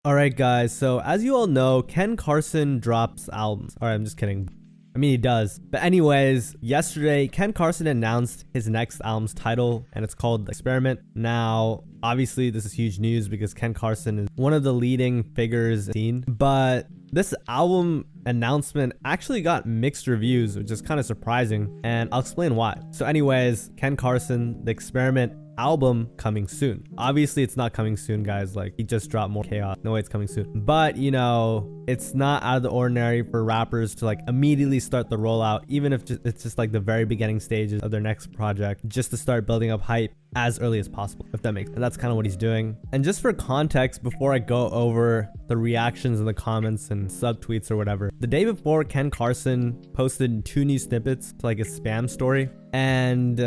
Alright guys, so as you all know, Ken Carson drops albums. Alright, I'm just kidding. I mean, he does. But anyways, yesterday, Ken Carson announced his next album's title, and it's called Experiment. Now, obviously, this is huge news because Ken Carson is one of the leading figures in the scene. But this album announcement actually got mixed reviews, which is kind of surprising, and I'll explain why. So anyways, Ken Carson, The Experiment album coming soon. Obviously it's not coming soon, guys. Like, he just dropped More Chaos. No way it's coming soon. But you know, it's not out of the ordinary for rappers to like immediately start the rollout, even if it's just like the very beginning stages of their next project, just to start building up hype as early as possible, if that makes sense. And that's kind of what he's doing. And just for context, before I go over the reactions in the comments and subtweets or whatever, the day before, Ken Carson posted 2 new snippets to like a spam story. And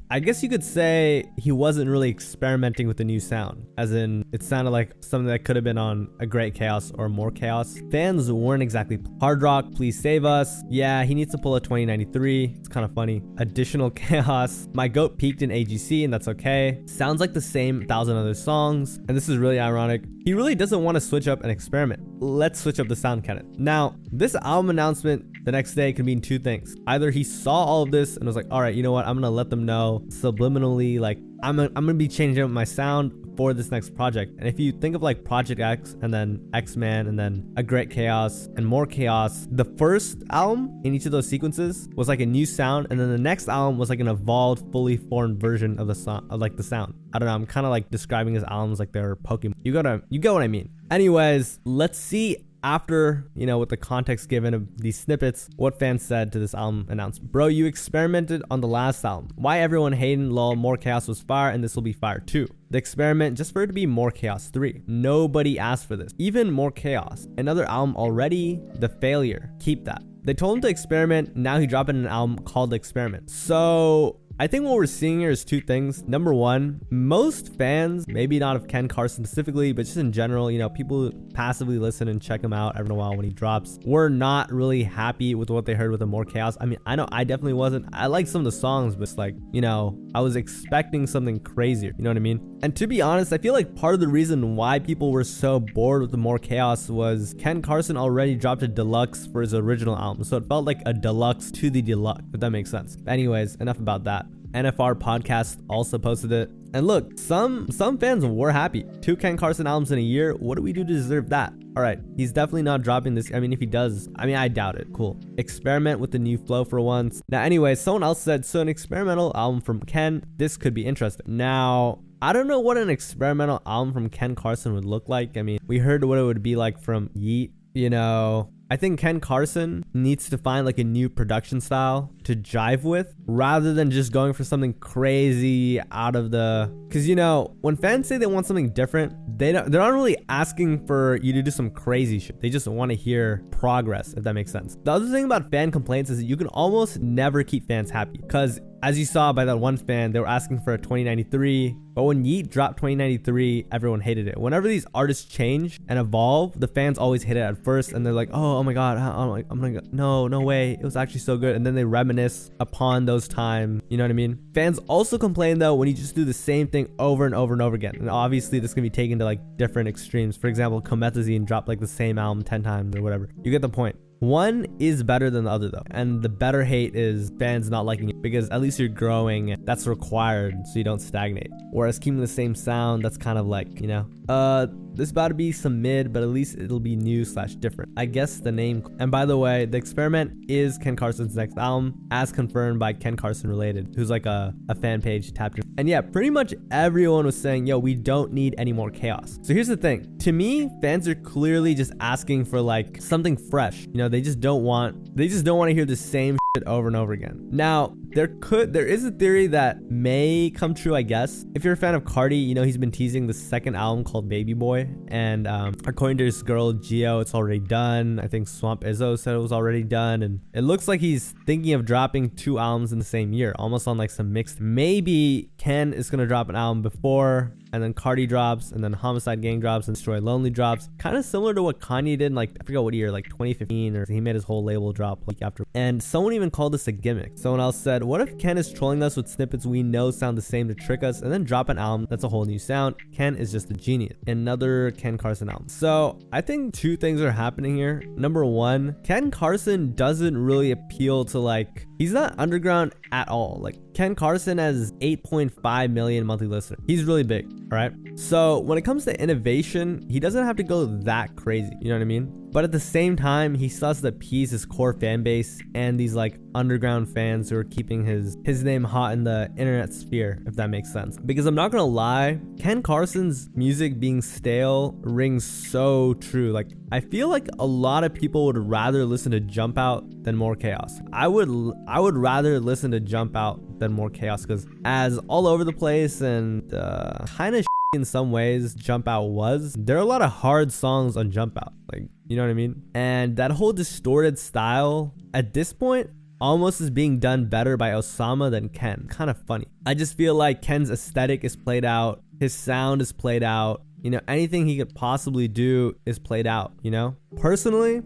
I guess you could say he wasn't really experimenting with the new sound, as in it sounded like something that could have been on A Great Chaos or More Chaos. Fans weren't exactly hard rock, please save us. Yeah, he needs to pull a 2093. It's kind of funny. Additional chaos. My goat peaked in AGC, and that's okay. Sounds like the same 1,000 other songs, and this is really ironic. He really doesn't want to switch up and experiment. Let's switch up the sound canon. Now, this album announcement the next day can mean 2 things. Either he saw all of this and was like, all right, you know what? I'm going to let them know subliminally, like, I'm gonna be changing up my sound for this next project. And if you think of like Project X and then X-Man and then A Great Chaos and More Chaos, the first album in each of those sequences was like a new sound, and then the next album was like an evolved, fully formed version of the song, of like the sound. I don't know, I'm kind of like describing his albums like they're Pokemon. You get what I mean. Anyways, let's see after, you know, with the context given of these snippets, what fans said to this album announcement. Bro, you experimented on the last album. Why everyone hating? Lol, More Chaos was fire, and this will be fire too. The experiment, just for it to be More Chaos 3. Nobody asked for this. Even More Chaos, another album already, the failure. Keep that. They told him to experiment, now he dropped in an album called The Experiment. So I think what we're seeing here is 2 things. Number one, most fans, maybe not of Ken Carson specifically, but just in general, you know, people passively listen and check him out every in a while when he drops, were not really happy with what they heard with the More Chaos. I mean, I know I definitely wasn't. I like some of the songs, but it's like, you know, I was expecting something crazier. You know what I mean? And to be honest, I feel like part of the reason why people were so bored with the More Chaos was Ken Carson already dropped a deluxe for his original album. So it felt like a deluxe to the deluxe, if that makes sense. Anyways, enough about that. NFR podcast also posted it. And look, some fans were happy. 2 Ken Carson albums in a year. What do we do to deserve that? All right, he's definitely not dropping this. I mean, if he does, I mean, I doubt it. Cool. Experiment with the new flow for once. Now, anyway, someone else said, so an experimental album from Ken, this could be interesting. Now, I don't know what an experimental album from Ken Carson would look like. I mean, we heard what it would be like from Yeet, you know. I think Ken Carson needs to find like a new production style to jive with, rather than just going for something crazy out of the, because you know, when fans say they want something different, they're not really asking for you to do some crazy shit. They just want to hear progress, if that makes sense. The other thing about fan complaints is that you can almost never keep fans happy, because as you saw by that one fan, they were asking for a 2093, but when Yeet dropped 2093, everyone hated it. Whenever these artists change and evolve, the fans always hate it at first, and they're like, oh my god, I'm gonna go, no way, it was actually so good, and then they reminisce upon those times. You know what I mean? Fans also complain though when you just do the same thing over and over and over again, and obviously this can be taken to like different extremes. For example, Comethazine dropped like the same album 10 times or whatever. You get the point. One is better than the other though, and the better hate is fans not liking it, because at least you're growing. That's required so you don't stagnate. Whereas keeping the same sound, that's kind of like, you know, this about to be some mid, but at least it'll be new / different. I guess the name. And by the way, The Experiment is Ken Carson's next album, as confirmed by Ken Carson Related, who's like a fan page tapped in. And yeah, pretty much everyone was saying, yo, we don't need any more chaos. So here's the thing. To me, fans are clearly just asking for like something fresh. You know, they just don't want to hear the same shit over and over again. Now, there is a theory that may come true, I guess. If you're a fan of Cardi, you know, he's been teasing the second album called Baby Boy, and according to his girl Gio, it's already done. I think Swamp Izzo said it was already done, and it looks like he's thinking of dropping 2 albums in the same year, almost on like some mixed. Maybe Ken is gonna drop an album before and then Cardi drops, and then Homicide Gang drops, and Destroy Lonely drops. Kind of similar to what Kanye did, like, I forget what year, like 2015, or he made his whole label drop like after. And someone even called this a gimmick. Someone else said, what if Ken is trolling us with snippets we know sound the same to trick us, and then drop an album that's a whole new sound? Ken is just a genius. Another Ken Carson album. So I think two things are happening here. Number one, Ken Carson doesn't really appeal to, like, he's not underground at all. Like, Ken Carson has 8.5 million monthly listeners. He's really big, all right? So when it comes to innovation, he doesn't have to go that crazy, you know what I mean? But at the same time, he still has to appease his core fan base and these like underground fans who are keeping his name hot in the internet sphere, if that makes sense. Because I'm not gonna lie, Ken Carson's music being stale rings so true. Like, I feel like a lot of people would rather listen to Jump Out than More Chaos. I would rather listen to Jump Out than More Chaos, because as all over the place and kind of in some ways Jump Out was, there are a lot of hard songs on Jump Out, like, you know what I mean? And that whole distorted style at this point almost is being done better by Osama than Ken. Kind of funny. I just feel like Ken's aesthetic is played out, his sound is played out, you know, anything he could possibly do is played out, you know? Personally,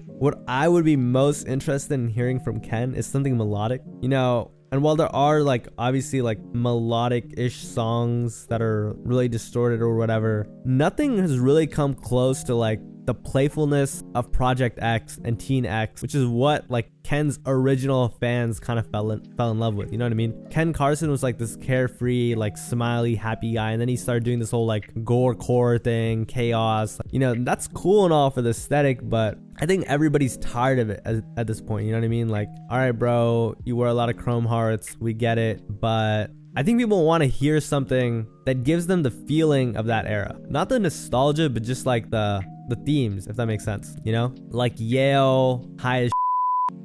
what I would be most interested in hearing from Ken is something melodic, you know. And while there are like obviously like melodic-ish songs that are really distorted or whatever, nothing has really come close to like the playfulness of Project X and Teen X, which is what like Ken's original fans kind of fell in love with, you know what I mean? Ken Carson was like this carefree, like smiley, happy guy, and then he started doing this whole like gorecore thing, chaos, you know. That's cool and all for the aesthetic, but I think everybody's tired of it at this point, you know what I mean? Like, all right, bro, you wear a lot of chrome hearts, we get it, but I think people want to hear something that gives them the feeling of that era. Not the nostalgia, but just like the themes, if that makes sense, you know? Like Yale, High as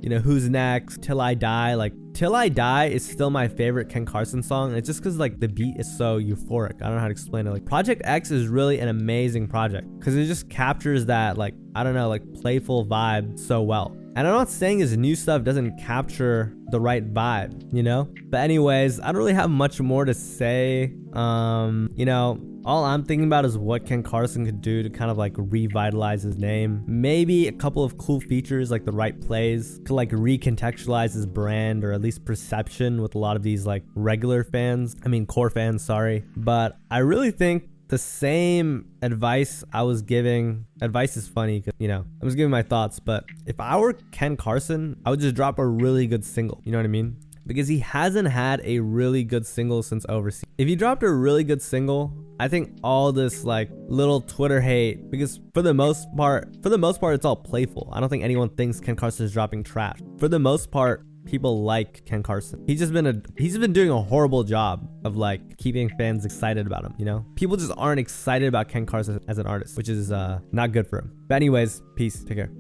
you know, Who's Next, Till I Die. Like, Till I Die is still my favorite Ken Carson song. And it's just because like the beat is so euphoric. I don't know how to explain it. Like, Project X is really an amazing project because it just captures that, like, I don't know, like playful vibe so well. And I'm not saying his new stuff doesn't capture the right vibe, you know? But anyways, I don't really have much more to say. You know, all I'm thinking about is what Ken Carson could do to kind of like revitalize his name. Maybe a couple of cool features, like the right plays, to like recontextualize his brand, or at least perception with a lot of these like regular fans. I mean, core fans, sorry. But I really think the same advice I was giving, advice is funny because, you know, I was giving my thoughts, but if I were Ken Carson, I would just drop a really good single, you know what I mean? Because he hasn't had a really good single since Overseas. If he dropped a really good single, I think all this like little Twitter hate, because for the most part, it's all playful. I don't think anyone thinks Ken Carson is dropping trash. For the most part, people like Ken Carson. He's been doing a horrible job of like keeping fans excited about him, you know? People just aren't excited about Ken Carson as an artist, which is not good for him. But anyways, peace. Take care.